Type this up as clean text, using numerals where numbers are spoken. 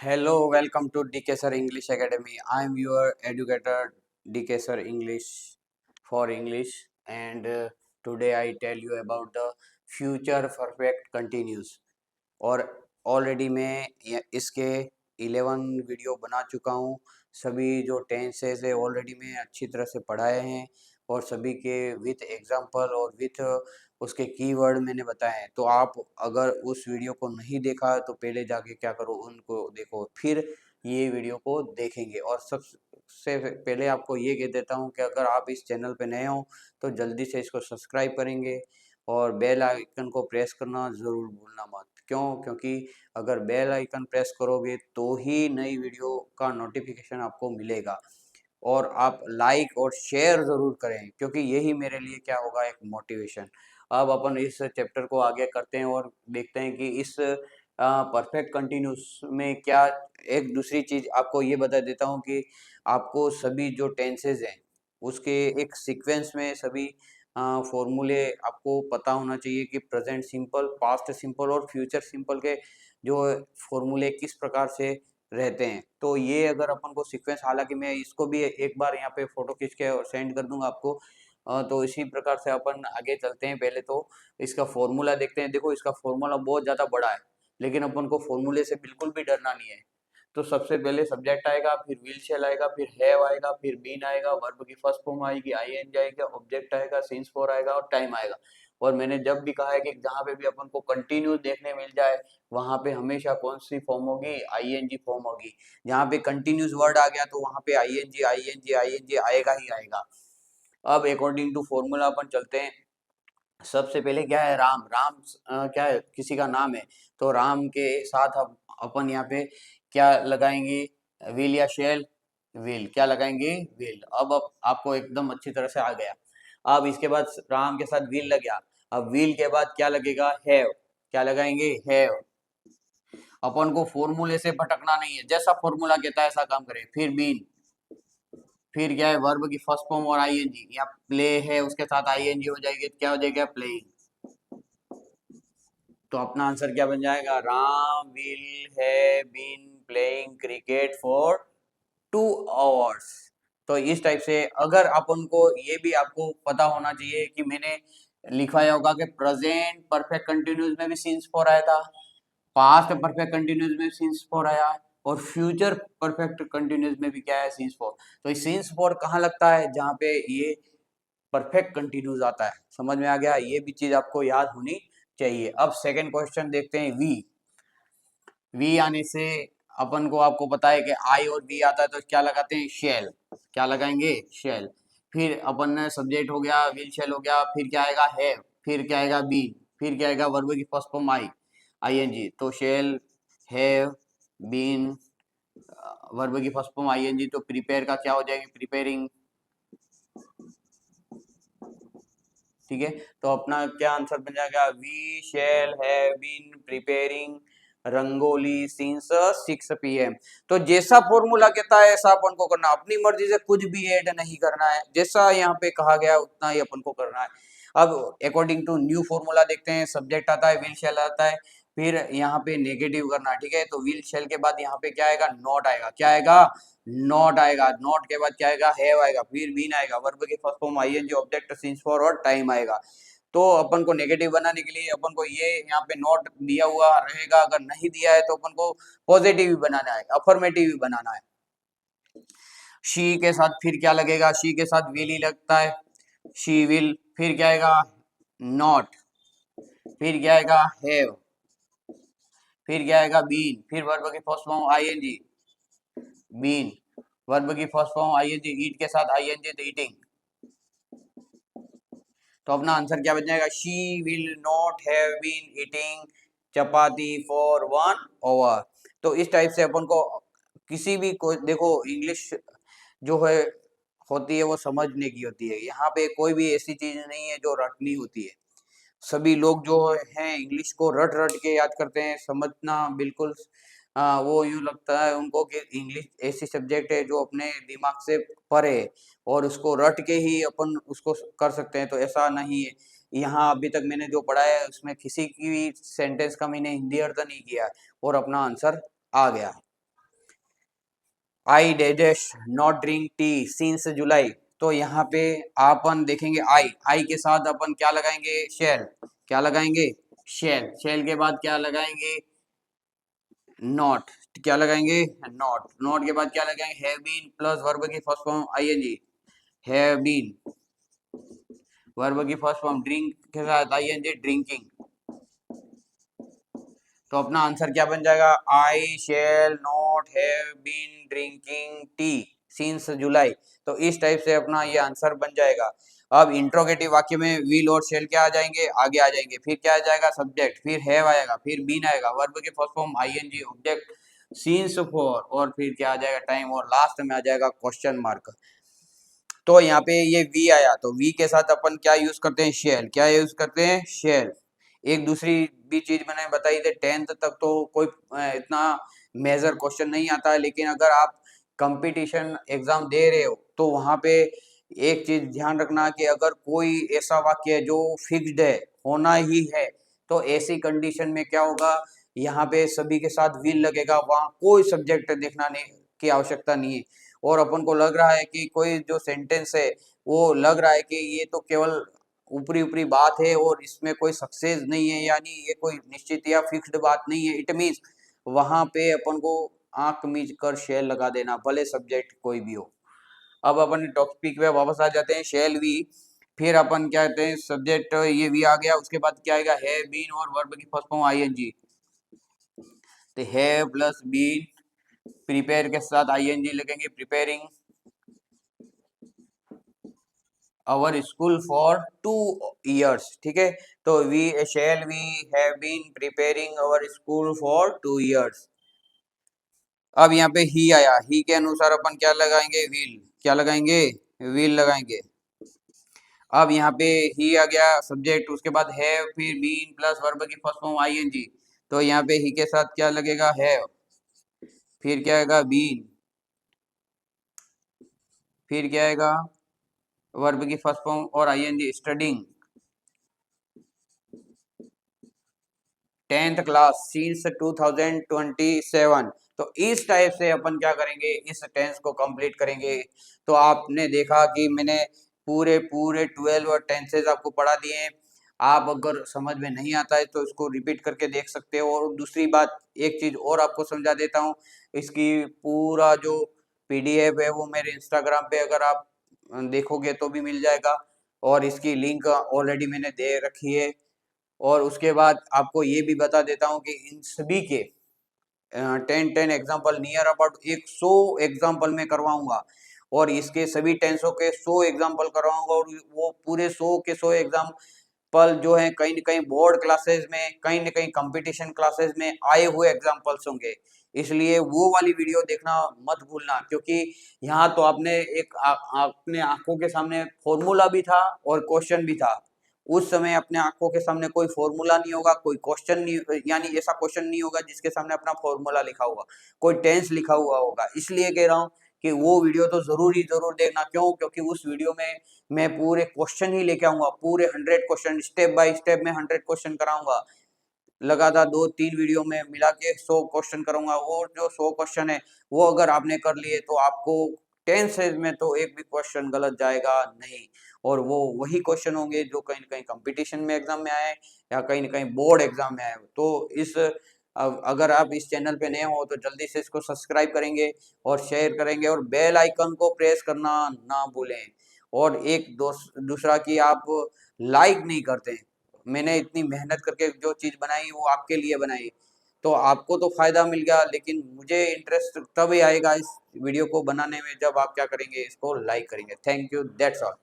Hello, welcome to DK Sir English Academy. I am your educator DK Sir English for English, and today I tell you about the future perfect continuous. और already मैं इसके 11 video बना चुका हूँ। सभी जो tenses है already मैं अच्छी तरह से पढ़ाए हैं और सभी के विथ एग्जांपल और विथ उसके कीवर्ड मैंने बताए हैं। तो आप अगर उस वीडियो को नहीं देखा तो पहले जाके क्या करो, उनको देखो, फिर ये वीडियो को देखेंगे। और सबसे पहले आपको ये कह देता हूँ कि अगर आप इस चैनल पे नए हो तो जल्दी से इसको सब्सक्राइब करेंगे और बेल आइकन को प्रेस करना ज़रूर भूलना मत। क्यों? क्योंकि अगर बेल आइकन प्रेस करोगे तो ही नई वीडियो का नोटिफिकेशन आपको मिलेगा। और आप लाइक और शेयर ज़रूर करें, क्योंकि यही मेरे लिए क्या होगा, एक मोटिवेशन। अब अपन इस चैप्टर को आगे करते हैं और देखते हैं कि इस परफेक्ट कंटिन्यूस में क्या। एक दूसरी चीज़ आपको ये बता देता हूँ कि आपको सभी जो टेंसेज हैं उसके एक सीक्वेंस में सभी फॉर्मूले आपको पता होना चाहिए कि प्रेजेंट सिंपल, पास्ट सिंपल और फ्यूचर सिंपल के जो फॉर्मूले किस प्रकार से रहते हैं। तो ये अगर अपन को सीक्वेंस, हालांकि मैं इसको भी एक बार यहाँ पे फोटो खींच के सेंड कर दूंगा आपको। तो इसी प्रकार से अपन आगे चलते हैं। पहले तो इसका फॉर्मूला देखते हैं। देखो, इसका फॉर्मूला बहुत ज़्यादा बड़ा है, लेकिन अपन को फॉर्मूले से बिल्कुल भी डरना नहीं है। तो सबसे पहले सब्जेक्ट आएगा, फिर विल शैल आएगा, फिर हैव आएगा, फिर बीन आएगा, वर्ब की फर्स्ट फॉर्म आएगी, आईएनजी आएगा, ऑब्जेक्ट आएगा, सिंस फॉर आएगा और टाइम आएगा। और मैंने जब भी कहा है कि जहाँ पे भी अपन को कंटिन्यूस देखने मिल जाए वहां पे हमेशा कौन सी फॉर्म होगी, आईएनजी फॉर्म होगी। जहाँ पे कंटिन्यूस वर्ड आ गया तो वहां पे आईएनजी आईएनजी आईएनजी आएगा ही आएगा। अब अकॉर्डिंग टू फॉर्मूला अपन चलते हैं। सबसे पहले क्या है, राम। राम क्या है, किसी का नाम है। तो राम के साथ अब अपन यहाँ पे क्या लगाएंगे, विल या शेल। विल, क्या लगाएंगे, विल। अब आपको एकदम अच्छी तरह से आ गया। अब इसके बाद राम के साथ विल लग गया। अब विल के बाद क्या लगेगा, हैव। क्या लगाएंगे, हैव। अपन को फॉर्मूले से भटकना नहीं है, जैसा फॉर्मूला कहता है ऐसा काम करें। फिर बीन, फिर क्या है, वर्ब की फर्स्ट फॉर्म और आईएनजी। या प्ले है उसके साथ आईएनजी हो जाएगी तो क्या हो जाएगा, प्लेइंग। तो अपना आंसर क्या बन जाएगा, Ram will have been playing cricket for 2 hours. तो इस टाइप से अगर अपन को ये भी आपको पता होना चाहिए कि मैंने लिखवाया होगा कि प्रेजेंट परफेक्ट कंटिन्यूस में भी सिंस फॉर आया था, पास्ट परफेक्ट कंटिन्यूस में सिंस फॉर आया, और फ्यूचर परफेक्ट कंटिन्यूस में भी क्या है, सिंस फॉर। तो ये सिंस फॉर कहाँ लगता है, जहाँ पे ये परफेक्ट कंटिन्यूस आता है। समझ में आ गया, ये भी चीज आपको याद होनी चाहिए। अब सेकंड क्वेश्चन देखते हैं। वी। वी आने से अपन को, आपको पता है कि आई और वी आता है तो क्या लगाते हैं, शेल। क्या लगाएंगे, शेल। फिर अपन ने सब्जेक्ट हो गया, विल शेल हो गया, फिर क्या आएगा, हैव, फिर क्या आएगा, बीन, फिर क्या आएगा, वर्ब की फर्स्ट फॉर्म आई, आईएनजी। तो शेल, हैव, बीन, वर्ब की फर्स्ट फॉर्म आईएनजी। तो प्रिपेयर का क्या हो जाएगी, प्रिपेयरिंग। ठीक है, तो अपना क्या आंसर बन जाएगा, we shall have been preparing rangoli since 6 PM। तो जैसा फॉर्मूला कहता है ऐसा अपन को करना, अपनी मर्जी से कुछ भी ऐड नहीं करना है। जैसा यहाँ पे कहा गया उतना ही अपन को करना है। अब अकॉर्डिंग टू न्यू फॉर्मूला देखते हैं। सब्जेक्ट आता है, विल शैल आता है, फिर यहाँ पे नेगेटिव करना है। ठीक है, तो विल शैल के बाद यहाँ पे क्या आएगा, नॉट आएगा। क्या आएगा, नॉट आएगा। नॉट के बाद क्या आएगा, हैव आएगा, फिर बीन आएगा, वर्ब की first form ING, object since for और टाइम आएगा। तो अपन को नेगेटिव बनाने के लिए अपन को ये यहाँ पे नॉट दिया हुआ रहेगा। अगर नहीं दिया है तो अपन को पॉजिटिव भी बनाना है, अफर्मेटिव भी बनाना है। शी के साथ फिर क्या लगेगा, शी के साथ विल ही लगता है, शी विल। फिर क्या आएगा, नॉट। फिर क्या आएगा, हैव। फिर क्या आएगा, बीन। फिर वर्ब की first form ING, been. Verb की फर्स्ट फॉर्म आईएनजी, ईट के साथ आईएनजी, तो ईटिंग। तो अपना आंसर क्या बन जाएगा, she will not have been eating chapati for 1 hour. तो इस टाइप से अपन को किसी भी को, देखो इंग्लिश जो है होती है वो समझने की होती है। यहाँ पे कोई भी ऐसी चीज नहीं है जो रटनी होती है। सभी लोग जो हैं इंग्लिश को रट रट के याद करते हैं, समझना बिल्कुल वो यूं लगता है उनको कि इंग्लिश ऐसी सब्जेक्ट है जो अपने दिमाग से परे है और उसको रट के ही अपन उसको कर सकते हैं। तो ऐसा नहीं है। यहाँ अभी तक मैंने जो पढ़ा है उसमें किसी की भी सेंटेंस का मैंने हिंदी अर्थ नहीं किया है और अपना आंसर आ गया है। I digest not drink tea since July. तो यहाँ पे अपन देखेंगे आई, आई के साथ अपन क्या लगाएंगे, शेल। क्या लगाएंगे, शेल। शेल के बाद क्या लगाएंगे, नॉट। क्या लगाएंगे, नॉट। नॉट के बाद क्या लगाएंगे, हैव बीन प्लस वर्ब की first form ING, have been. Verb की फर्स्ट फॉर्म ड्रिंक के साथ आईएनजी, ड्रिंकिंग। तो अपना आंसर क्या बन जाएगा, I shall not have been drinking tea since July. तो इस टाइप से अपना ये आंसर बन जाएगा। अब इंट्रोगेटिव वाक्य में विल और शेल क्या आ जाएंगे, आगे आ जाएंगे। फिर क्या आ जाएगा, सब्जेक्ट, फिर हैव आएगा, फिर बीन आएगा, वर्ब के first form ING, object since for, और फिर क्या आ जाएगा, टाइम, और लास्ट में आ जाएगा क्वेश्चन मार्क। तो यहाँ पे ये वी आया, तो वी के साथ अपन क्या यूज करते हैं, शेल। क्या यूज करते हैं, शेल। एक दूसरी भी चीज मैंने बताई थी, 10th तक तो कोई इतना मेजर क्वेश्चन नहीं आता है, लेकिन अगर आप कंपटीशन एग्जाम दे रहे हो तो वहां पे एक चीज ध्यान रखना कि अगर कोई ऐसा वाक्य है जो फिक्स्ड है, होना ही है, तो ऐसी कंडीशन में क्या होगा, यहाँ पे सभी के साथ विल लगेगा, वहां कोई सब्जेक्ट देखना नहीं की आवश्यकता नहीं है। और अपन को लग रहा है कि कोई जो सेंटेंस है वो लग रहा है कि ये तो केवल ऊपरी ऊपरी बात है और इसमें कोई सक्सेस नहीं है, यानी ये कोई निश्चित या फिक्स्ड बात नहीं है, इट मीन्स वहां पे अपन को आंख मीच कर शेल लगा देना, भले सब्जेक्ट कोई भी हो। अब अपन टॉपिक पे वापस आ जाते हैं, शेल वी। फिर अपन क्या कहते हैं, सब्जेक्ट ये वी आ गया, उसके बाद क्या आएगा, है बीन, और वर्ब की फर्स्ट फॉर्म आईएनजी। तो है प्लस बीन, प्रिपेयर के साथ आईएनजी लगेंगे, preparing our school for 2 years। ठीक है, तो we shall we have been preparing our school for 2 years। अब यहाँ पे ही आया, ही के अनुसार अपन क्या लगाएंगे, विल। क्या लगाएंगे, विल लगाएंगे। अब यहाँ पे ही आ गया सब्जेक्ट, उसके बाद हैव, फिर बीन प्लस वर्ब की फर्स्ट फॉर्म आईएनजी। तो यहाँ पे ही के साथ क्या लगेगा, हैव। फिर क्या आएगा, बीन। फिर क्या आएगा, वर्ब की फर्स्ट फॉर्म और ING, studying 10th class since 2027। तो इस टाइप से अपन क्या करेंगे, इस टेंस को कंप्लीट करेंगे। तो आपने देखा कि मैंने पूरे पूरे 12 और टेंसेज आपको पढ़ा दिए हैं। आप अगर समझ में नहीं आता है तो इसको रिपीट करके देख सकते हो। और दूसरी बात, एक चीज और आपको समझा देता हूँ, इसकी पूरा जो पीडीएफ है वो मेरे इंस्टाग्राम पे अगर आप देखोगे तो भी मिल जाएगा, और इसकी लिंक ऑलरेडी मैंने दे रखी है। और उसके बाद आपको ये भी बता देता हूँ कि इन सभी के 10 एग्जाम्पल, नियर अबाउट 100 एग्जाम्पल में करवाऊंगा, और इसके सभी टेंसों के 100 एग्जाम्पल करवाऊंगा। और वो पूरे 100 के 100 एग्जाम्पल जो है कहीं न कहीं बोर्ड क्लासेस में, कहीं न कहीं कंपटीशन क्लासेस में आए हुए एग्जाम्पल्स होंगे। इसलिए वो वाली वीडियो देखना मत भूलना, क्योंकि यहाँ तो आपने एक अपने आंखों के सामने फॉर्मूला भी था और क्वेश्चन भी था। उस समय अपने आंखों के सामने कोई फॉर्मूला नहीं होगा, कोई क्वेश्चन नहीं, यानी ऐसा क्वेश्चन नहीं होगा जिसके सामने अपना फॉर्मूला लिखा होगा, कोई टेंस लिखा हुआ होगा। इसलिए कह रहा हूँ कि वो वीडियो तो जरूर देखना। क्यों, क्योंकि उस वीडियो में मैं पूरे क्वेश्चन ही लेके आऊंगा, पूरे 100 क्वेश्चन, स्टेप बाय स्टेप में 100 क्वेश्चन कराऊंगा। लगातार 2-3 वीडियो में मिला के 100 क्वेश्चन करूंगा। और जो 100 क्वेश्चन है वो अगर आपने कर लिए तो आपको 10 सेज में तो एक भी क्वेश्चन गलत जाएगा नहीं। और वो वही क्वेश्चन होंगे जो कहीं न कहीं कंपटीशन में एग्जाम में आए, या कहीं न कहीं बोर्ड एग्जाम में आए। तो इस अगर आप इस चैनल पे नए हो तो जल्दी से इसको सब्सक्राइब करेंगे और शेयर करेंगे, और बेल आइकन को प्रेस करना ना भूलें। और एक दूसरा कि आप लाइक नहीं करते। मैंने इतनी मेहनत करके जो चीज़ बनाई वो आपके लिए बनाई, तो आपको तो फायदा मिल गया, लेकिन मुझे इंटरेस्ट तभी आएगा इस वीडियो को बनाने में जब आप क्या करेंगे, इसको लाइक करेंगे। Thank you, that's all.